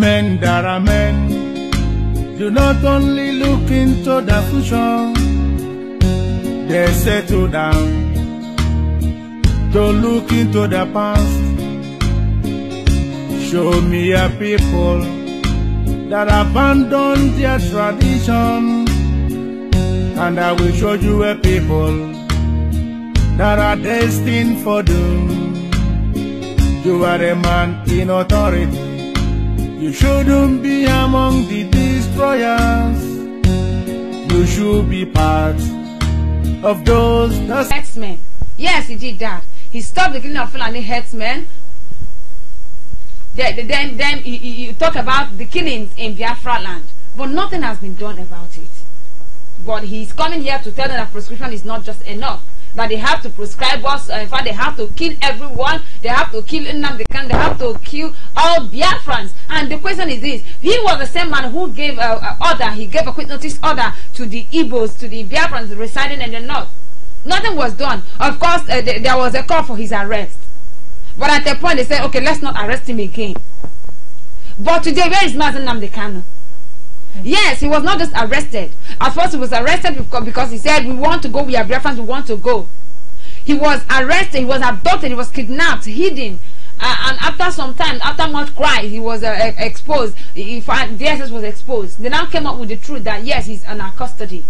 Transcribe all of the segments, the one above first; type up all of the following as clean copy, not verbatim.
men that are men do not only look into the future, they settle down to look into the past. Show me a people that abandon their tradition, and I will show you a people that are destined for doom. You are a man in authority. You shouldn't be among the destroyers. You should be part of those that... Herdsmen. Yes, he did that. He stopped the killing of Fulani herdsmen. Then you talk about the killings in Biafra land. But nothing has been done about it. But he's coming here to tell them that prescription is not just enough. That they have to prescribe us. In fact, they have to kill everyone. They have to kill Nnamdi Kanu. They have to kill all Biafrans. And the question is this: he was the same man who gave order. He gave a quick notice order to the Igbos, to the Biafrans residing in the north. Nothing was done. Of course, there was a call for his arrest. But at the point, they said, okay, let's not arrest him again. But today, where is Mazi Nnamdi Kanu? Yes, he was not just arrested. At first, he was arrested because he said, we want to go, we are Biafrans, we want to go. He was arrested, he was abducted, he was kidnapped, hidden. And after some time, after much cry, he was exposed. The DSS was exposed. They now came up with the truth that, yes, he's in our custody.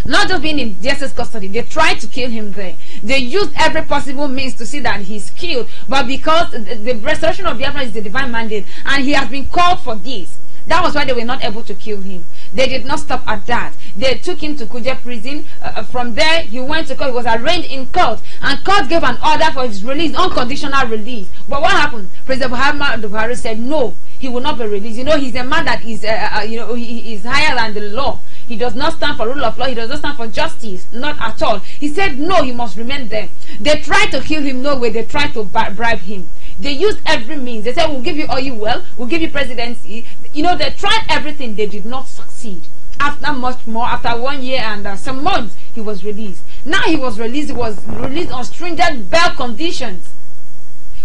Not just being in DSS custody, they tried to kill him there. They used every possible means to see that he's killed. But because the restoration of Biafra is the divine mandate, and he has been called for this, that was why they were not able to kill him. They did not stop at that. They took him to Kuje prison. From there, he went to court. He was arraigned in court. And court gave an order for his release, unconditional release. But what happened? President Buhari said no, he will not be released. You know, he's a man that is, he is higher than the law. He does not stand for rule of law. He does not stand for justice. Not at all. He said no, he must remain there. They tried to kill him. No way. They tried to bribe him. They used every means. They said, we'll give you oil well, we'll give you presidency. You know, they tried everything. They did not succeed. After much more, after 1 year and some months, he was released. Now he was released. He was released on stringent bail conditions.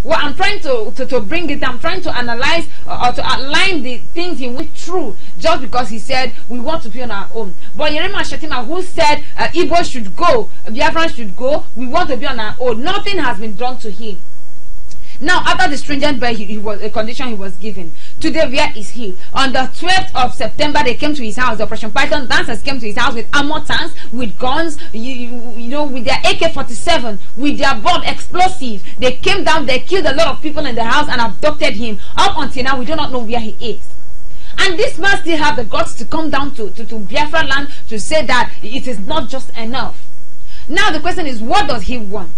Well, I'm trying to bring it, I'm trying to analyze or to outline the things he went through just because he said we want to be on our own. But Yerima Shetima, who said Igbo should go, Biafra should go, we want to be on our own, nothing has been done to him. Now, after the stringent bail, he was a condition he was given. Today, where is he? On the 12th of September, they came to his house. The Operation Python dancers came to his house with armor tanks, with guns, you know, with their AK-47, with their bomb explosives. They came down, they killed a lot of people in the house and abducted him. Up until now, we do not know where he is. And this man still have the guts to come down to Biafra land to say that it is not just enough. Now, the question is, what does he want?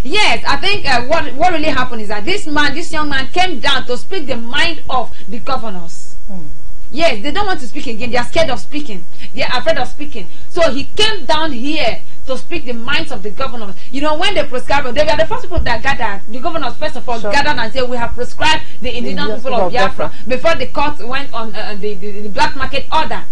Yes, I think what really happened is that this young man came down to speak the mind of the governors. Yes, they don't want to speak again. They are scared of speaking. They are afraid of speaking. So he came down here to speak the minds of the governors. You know, when they prescribed, they were the first people that gathered. The governors, first of all, gathered and said, we have prescribed the indigenous people of Biafra before the court went on the black market order.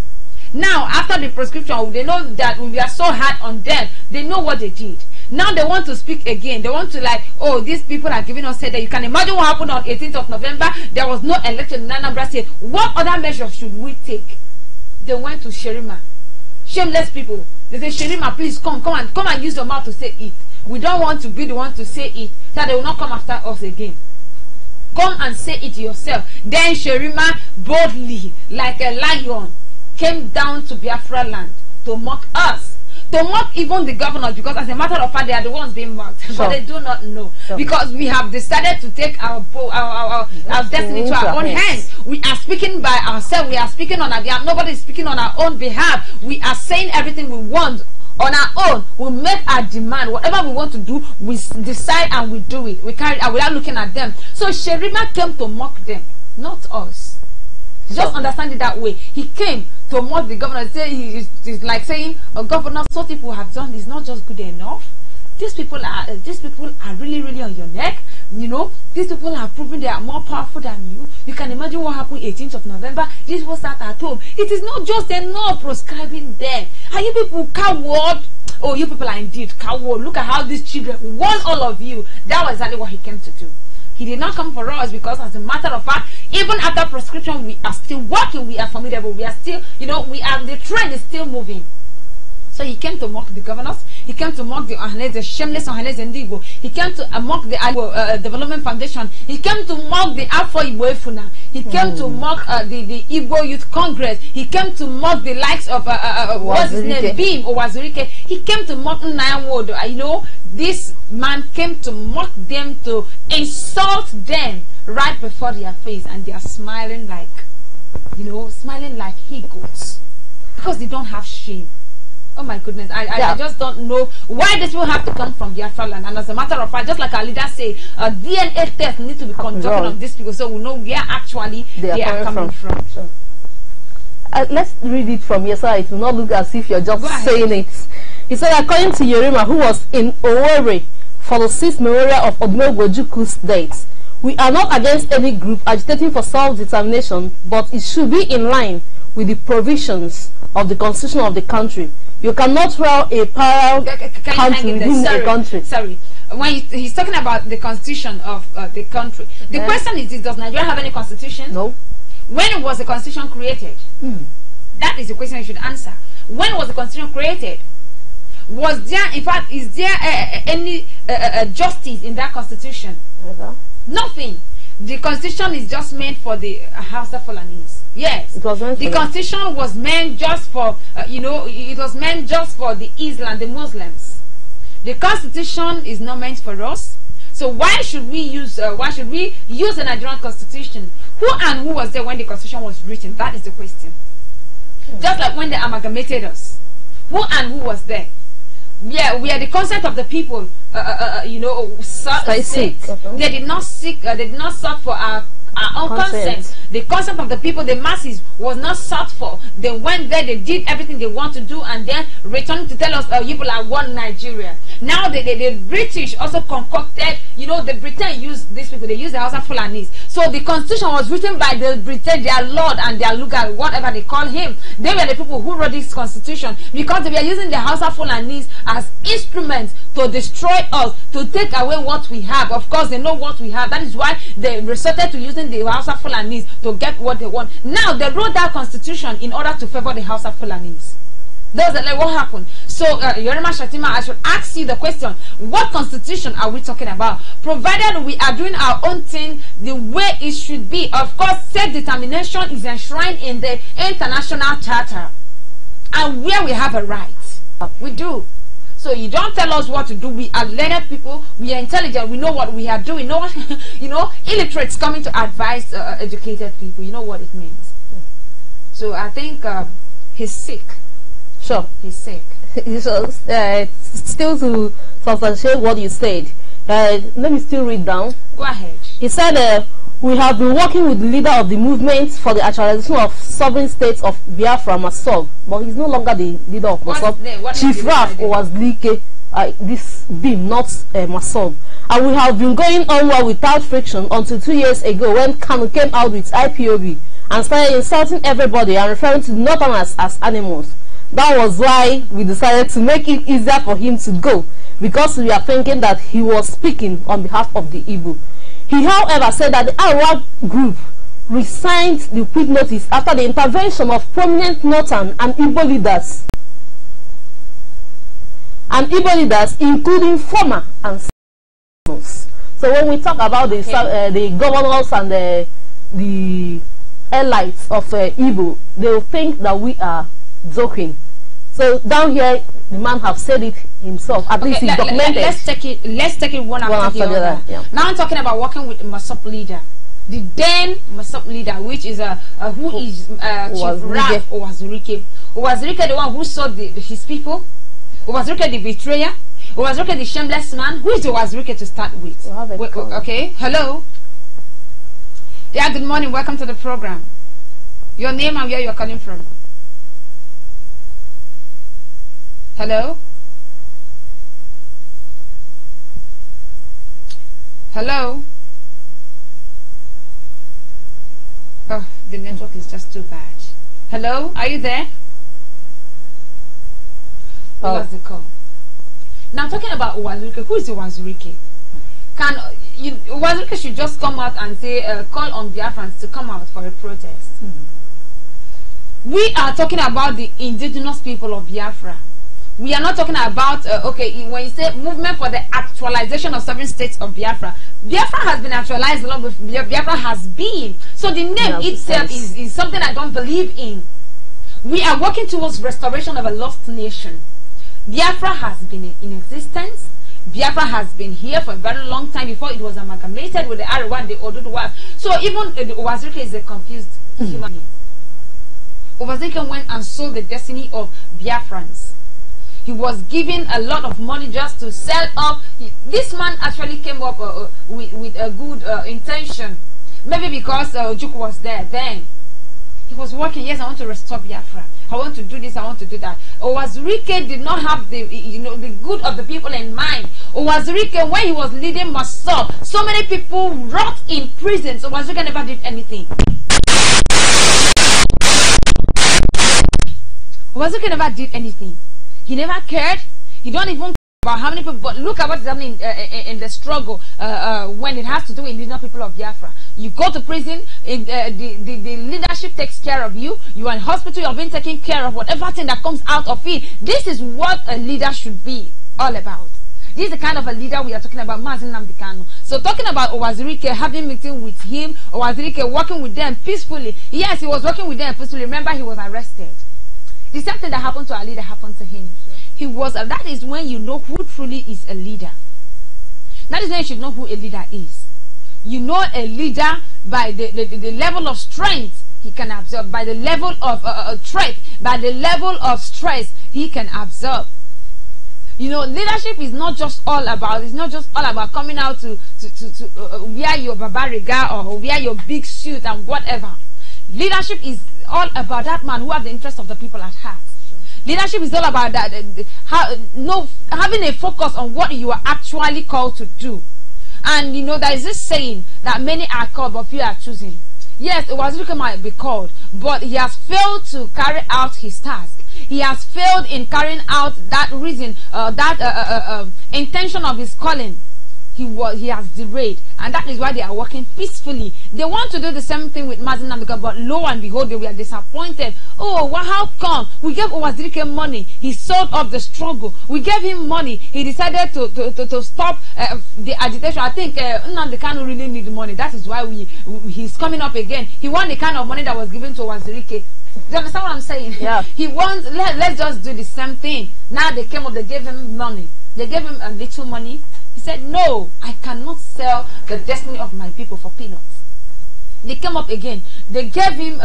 Now, after the prescription, they know that we are so hard on them. They know what they did. Now they want to speak again. They want to like, oh, these people are giving us that. You can imagine what happened on 18th of November. There was no election in Anambra State. What other measures should we take? They went to Sherima. Shameless people. They say, Sherima, please come and use your mouth to say it. We don't want to be the one to say it. That they will not come after us again. Come and say it yourself. Then Sherima boldly, like a lion, came down to Biafra land to mock us. To mock even the governors, because as a matter of fact, they are the ones being mocked. Sure. But they do not know. Sure. Because we have decided to take our destiny to our own hands. We are speaking by ourselves. We are speaking on our behalf. Nobody is speaking on our own behalf. We are saying everything we want on our own. We make our demand. Whatever we want to do, we decide and we do it. We carry it out without looking at them. So Sherima came to mock them, not us. Just understand it that way. He came to mock the governor. He's like saying, oh, governor, so people have done is not just good enough. These people are really, really on your neck. You know, these people are proving they are more powerful than you. You can imagine what happened 18th of November. These people sat at home. It is not just enough prescribing them. Are you people coward? Oh, you people are indeed coward. Look at how these children won all of you. That was exactly what he came to do. He did not come for us because, as a matter of fact, even after prescription, we are still working. We are formidable. We are still, the trend is still moving. So he came to mock the governors. He came to mock the shameless Ohanese Ndigo. He came to mock the Development Foundation. He came to mock the Afro Igbo Efuna. He came to mock the Igbo Youth Congress. He came to mock the likes of what's his name, Beam Owazurike. He came to mock Nnayawodo. This man came to mock them, to insult them right before their face, and they are smiling like, smiling like he-goats, because they don't have shame. Oh my goodness, I just don't know why this will have to come from Biafra land. And as a matter of fact, just like our leader said, a DNA test needs to be conducted on these people, so we know where actually they are coming from. Sure. Let's read it from here so it will not look as if you're just saying it. He said, according to Yerima, who was in Owerri for the 6th memorial of Odumegwu date, we are not against any group agitating for self-determination, but it should be in line with the provisions of the constitution of the country. You cannot run a parallel country within a country. Sorry. When he's talking about the constitution of the country, the question is, does Nigeria have any constitution? No. When was the constitution created? That is the question you should answer. When was the constitution created? Was there, in fact, is there any justice in that constitution? Nothing. The constitution is just meant for the Hausa Fulanese. Yes, it was meant the constitution was meant just for it was meant just for the Islam, the Muslims. The constitution is not meant for us. So why should we use the Nigerian constitution? Who was there when the constitution was written? That is the question. Just like when they amalgamated us, who was there? Yeah, we are the consent of the people. Seek. They did not seek. They did not search for our own consent. The consent of the people, the masses, was not sought for. They went there, they did everything they want to do, and then returned to tell us, you people are one Nigeria. Now the British also concocted, the Britain used these people, they used the Hausa Fulanese. So the constitution was written by the Britain, their lord and their lugar, whatever they call him. They were the people who wrote this constitution, because they were using the Hausa Fulanese as instruments to destroy us, to take away what we have. Of course, they know what we have. That is why they resorted to using the Hausa Fulanese to get what they want. Now they wrote that constitution in order to favor the Hausa Fulanese. That's like what happened. So Yorima Shatima, I should ask you the question: what constitution are we talking about? Provided we are doing our own thing the way it should be. Of course, self-determination is enshrined in the International Charter, and where we have a right, we do. So you don't tell us what to do. We are learned people. We are intelligent. We know what we are doing. No, illiterates coming to advise educated people. You know what it means. So I think he's sick. Sure, he's sick. So, still to substantiate what you said, let me still read down. Go ahead. He said, we have been working with the leader of the movement for the actualization of sovereign states of Biafra, Masob, but he's no longer the leader of Masob. Chief Raf was Like, this beam, not Masob. And we have been going onward without friction until 2 years ago when Kanu came out with IPOB and started insulting everybody and referring to Northerners as animals. That was why we decided to make it easier for him to go, because we are thinking that he was speaking on behalf of the Igbo. He, however, said that the Arab group resigned the quit notice after the intervention of prominent Northern and Igbo leaders. Including former and governors. So when we talk about the governors and the elites of Igbo, they will think that we are joking. So down here, the man have said it himself. At least he's documented. Let's take it one after the other. Yeah. Now I'm talking about working with Masop leader, the then Masop leader, which is who is Chief Raf Owazurike. Owazurike, the one who saw his people. Owazurike, the betrayer. Owazurike, the shameless man. Who is Owazurike to start with? Okay. Hello. Yeah. Good morning. Welcome to the program. Your name and where you're calling from. Hello? Hello? Oh, the network is just too bad. Hello? Are you there? Lost the call. Now talking about Owazurike. Who is Owazurike? can Wazirike should just come out and say, call on Biafrans to come out for a protest. We are talking about the indigenous people of Biafra. We are not talking about, okay, when you say movement for the actualization of sovereign states of Biafra, Biafra has been actualized along with Biafra has been. So the name itself is something I don't believe in. We are working towards restoration of a lost nation. Biafra has been in existence. Biafra has been here for a very long time before it was amalgamated with the Arewa and the Oduduwa. So even Wazirike is a confused human being. Wazirike went and sold the destiny of Biafrans. He was given a lot of money just to sell up. This man actually came up with a good intention. Maybe because Ojukwu was there then. He was working, yes, I want to restore Biafra. I want to do this, I want to do that. Wazirike did not have the the good of the people in mind. Wazirike, when he was leading Masob, so many people rot in prison. So Wazirike never did anything. Wazirike never did anything. He never cared. He don't even care about how many people. But look at what is happening in the struggle when it has to do with indigenous people of Biafra. You go to prison, the leadership takes care of you. You are in hospital, you are being taken care of. Whatever thing that comes out of it, this is what a leader should be all about. This is the kind of a leader we are talking about, Mazi Nnamdi Kanu. So talking about Wazirike having meeting with him, Wazirike working with them peacefully. Yes, he was working with them peacefully. Remember, he was arrested. The same thing that happened to our leader happened to him. He was. That is when you know who truly is a leader. That is when you should know who a leader is. You know a leader by the level of strength he can absorb, by the level of threat, by the level of stress he can absorb. You know, leadership is not just all about. It's not just all about coming out to wear your babariga or wear your big suit and whatever. Leadership is all about that man who has the interest of the people at heart. Sure. Leadership is all about that. Having a focus on what you are actually called to do. And you know, there is this saying that many are called but few are choosing. Yes, Wazirike might be called, but he has failed to carry out his task. He has failed in carrying out that reason, intention of his calling. He has derailed, and that is why they are working peacefully. They want to do the same thing with Mazi Nnamdi Kanu, but lo and behold, they were disappointed. Oh, well, how come? We gave Wazirike money. He sold up the struggle. We gave him money. He decided to stop the agitation. I think Nnamdi Kanu really need money. That is why he's coming up again. He want the kind of money that was given to Wazirike. Do you understand what I'm saying? Yeah. He wants, let's just do the same thing. Now they came up, they gave him money. They gave him a little money. He said, no, I cannot sell the destiny of my people for peanuts. They came up again. They gave him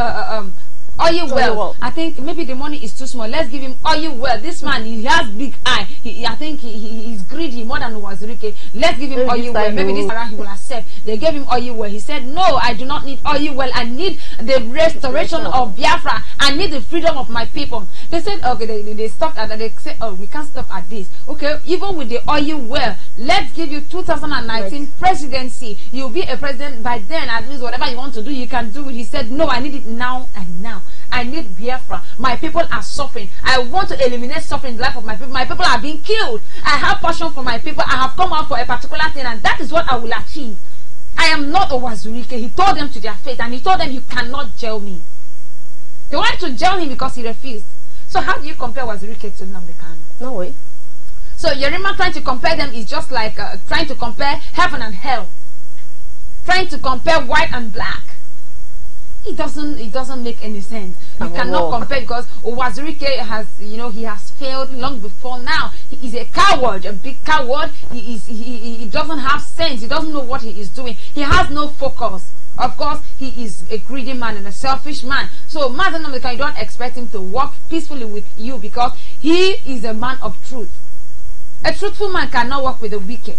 oil well. I think maybe the money is too small. Let's give him oil well. This man, he has big eye. I think he's greedy more than Wazirike. Let's give him oil well. Maybe this around he will accept. They gave him oil well. He said, no, I do not need oil well. I need the restoration of Biafra. I need the freedom of my people. They said, okay, they stopped at that. They said, oh, we can't stop at this. Okay, even with the oil well, let's give you 2019 presidency. You'll be a president by then. At least whatever you want to do, you can do it. He said, no, I need it now and now. I need Biafra. My people are suffering. I want to eliminate suffering in the life of my people. My people are being killed. I have passion for my people. I have come out for a particular thing, and that is what I will achieve. I am not a Wazirike. He told them to their face, and he told them, you cannot jail me. They wanted to jail him because he refused. So how do you compare Wazirike to Nnamdi Kanu? No way. So Yerima trying to compare them is just like trying to compare heaven and hell. Trying to compare white and black. It doesn't make any sense. You cannot compare, because Wazirike has, he has failed long before now. He is a coward, a big coward. He doesn't have sense. He doesn't know what he is doing. He has no focus. Of course, he is a greedy man and a selfish man. So Mazi Nnamdi Kanu, you don't expect him to work peacefully with you, because he is a man of truth. A truthful man cannot work with the wicked.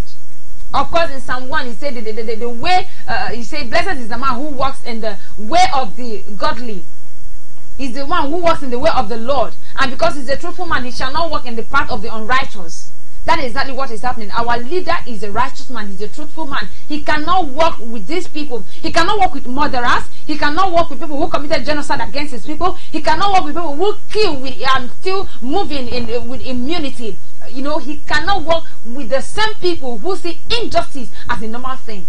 Of course, in Psalm 1, he said the way, he said, blessed is the man who walks in the way of the godly. He's the one who walks in the way of the Lord. And because he's a truthful man, he shall not walk in the path of the unrighteous. That is exactly what is happening. Our leader is a righteous man. He's a truthful man. He cannot work with these people. He cannot work with murderers. He cannot work with people who committed genocide against his people. He cannot work with people who kill and still moving with immunity. You know, he cannot work with the same people who see injustice as a normal thing.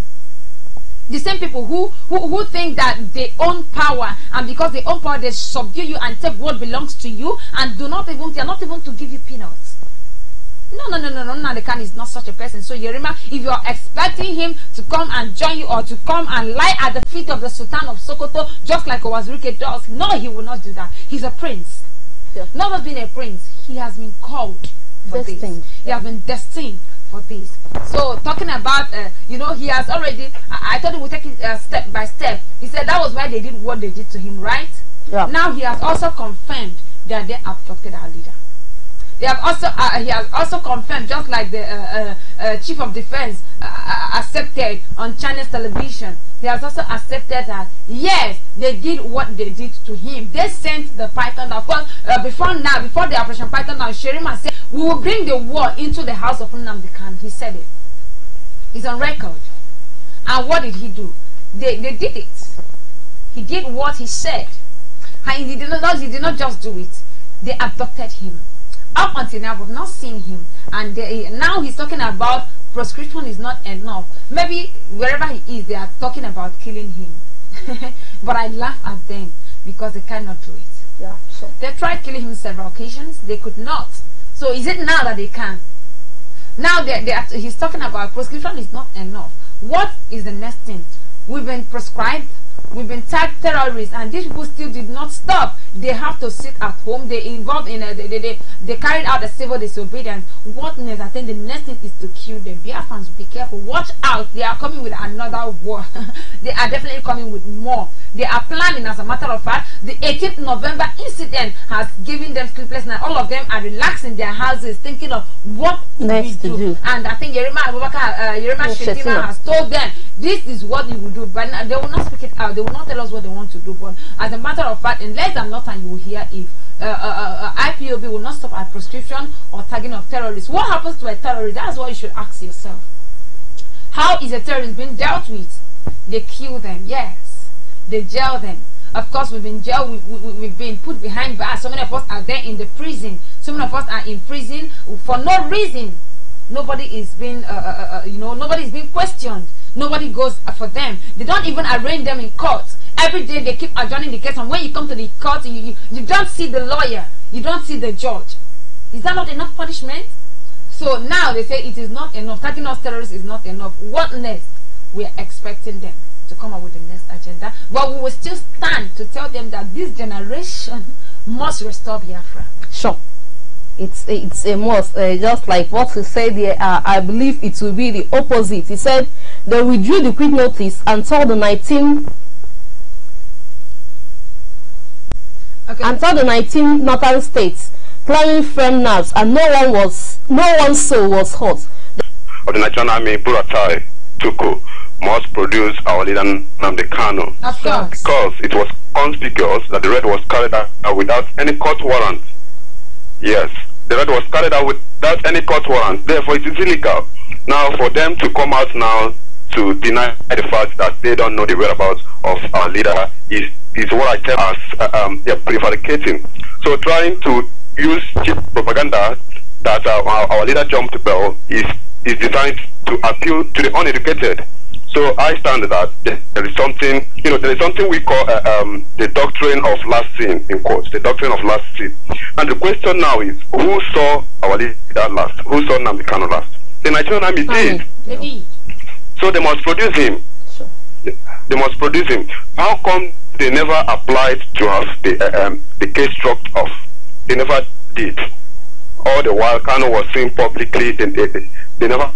The same people who think that they own power, and because they own power, they subdue you and take what belongs to you, and they are not even to give you peanuts. No, Nnamdi is not such a person. So Yerima, if you are expecting him to come and join you, or to come and lie at the feet of the Sultan of Sokoto, just like Owazurike does, no, he will not do that. He's a prince. Yeah. Not just being a prince, he has been called for this. He has been destined for this. So talking about, you know, he has already, I thought he would take it step by step. He said that was why they did what they did to him, right? Yeah. Now he has also confirmed that they abducted our leader. They have also, he has also confirmed, just like the chief of defense accepted on Chinese television. He has also accepted that yes, they did what they did to him. They sent the Python. Of course, before the Operation Python, now Sherima said we will bring the war into the house of Nnamdi Kanu. He said it. It's on record. And what did he do? They did it. He did what he said, and he did not just do it. They abducted him. Up until now, we've not seen him, and now he's talking about proscription is not enough. Maybe wherever he is, they are talking about killing him. But I laugh at them because they cannot do it. Yeah, sure. They tried killing him several occasions. They could not. So is it now that they can? Now he's talking about proscription is not enough. What is the next thing? We've been proscribed. We've been tagged terrorists, and these people still did not stop. They have to sit at home. They involved in they carried out a civil disobedience. What next? I think the next thing is to kill them. Biafrans, be careful. Watch out. They are coming with another war. They are definitely coming with more. They are planning, as a matter of fact. The 18th November incident has given them sleepless night. All of them are relaxing their houses, thinking of what next to do. And I think Yerima Shetima has told them this is what you will do, but they will not speak it out. They will not tell us what they want to do. But as a matter of fact, in less than no time, you will hear if IPOB will not stop at proscription or tagging of terrorists. What happens to a terrorist? That's what you should ask yourself. How is a terrorist being dealt with? They kill them, yes. They jail them. Of course, we've been jailed. We've been put behind bars. So many of us are there in the prison. So many of us are in prison for no reason. Nobody is being, nobody is being questioned. Nobody goes for them. They don't even arraign them in court. Every day they keep adjourning the case, and when you come to the court, you don't see the lawyer, you don't see the judge. Is that not enough punishment? So now they say it is not enough. Tagging us terrorists is not enough. What next? We are expecting them to come up with the next agenda, but we will still stand to tell them that this generation must restore Biafra. Sure. It's a must. Just like what he said here, I believe it will be the opposite. He said they withdrew the quick notice until the 19 northern states, claiming firm nerves, and no one's soul was hurt. Of the Nigerian Army, Buratai Tuku must produce our leader Nnamdi Kanu. Of course. Because it was conspicuous that the raid was carried out without any court warrant. Yes, the raid was carried out without any court warrant. Therefore, it is illegal. Now, for them to come out now to deny the fact that they don't know the whereabouts of our leader is what I tell as prevaricating. So, trying to use cheap propaganda that our leader jumped bell is designed to appeal to the uneducated. So I stand that there is something, there is something we call the doctrine of last seen, in quotes, the doctrine of last seen. And the question now is, who saw our leader last? Who saw Nnamdi Kanu last? The Nigerian Army did. They did. So they must produce him. Sure. They must produce him. How come they never applied to have the case struck off? They never did. All the while Kanu was seen publicly, they never